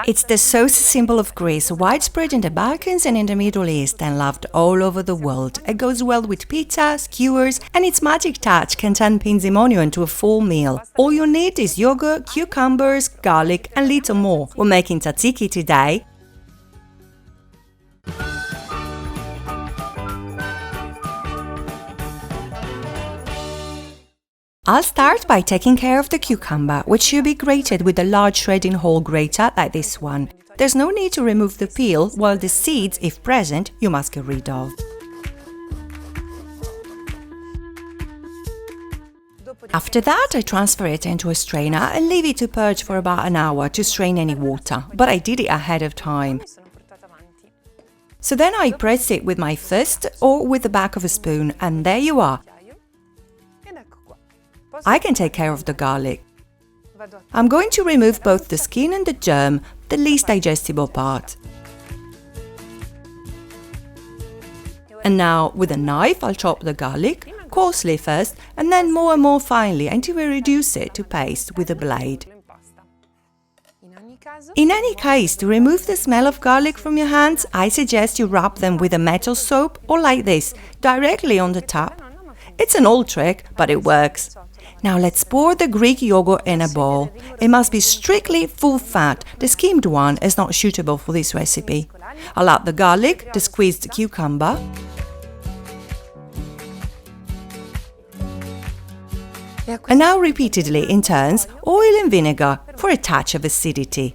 It's the sauce symbol of Greece, widespread in the Balkans and in the Middle East and loved all over the world. It goes well with pizza, skewers, and its magic touch can turn pinzimonio into a full meal. All you need is yogurt, cucumbers, garlic and little more. We're making tzatziki today. I'll start by taking care of the cucumber, which should be grated with a large shredding whole grater like this one. There's no need to remove the peel, while the seeds, if present, you must get rid of. After that, I transfer it into a strainer and leave it to purge for about an hour to strain any water, but I did it ahead of time. So then I press it with my fist or with the back of a spoon, and there you are. I can take care of the garlic. I'm going to remove both the skin and the germ, the least digestible part. And now, with a knife, I'll chop the garlic, coarsely first, and then more and more finely until we reduce it to paste with a blade. In any case, to remove the smell of garlic from your hands, I suggest you rub them with a metal soap or like this, directly on the tap. It's an old trick, but it works. Now let's pour the Greek yogurt in a bowl. It must be strictly full fat. The skimmed one is not suitable for this recipe. I'll add the garlic, the squeezed cucumber, and now repeatedly in turns, oil and vinegar for a touch of acidity.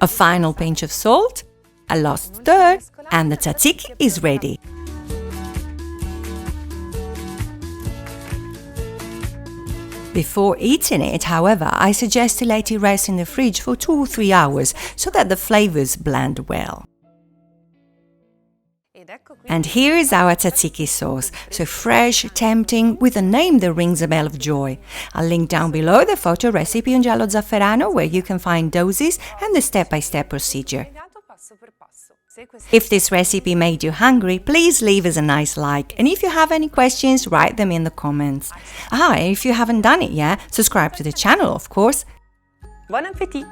A final pinch of salt, a last stir, and the tzatziki is ready. Before eating it, however, I suggest to let it rest in the fridge for 2 or 3 hours so that the flavors blend well. And here is our tzatziki sauce, so fresh, tempting, with a name that rings a bell of joy. I'll link down below the photo recipe on GialloZafferano where you can find doses and the step-by-step procedure. If this recipe made you hungry, please leave us a nice like, and if you have any questions, write them in the comments. And if you haven't done it yet, subscribe to the channel, of course. Bon appétit!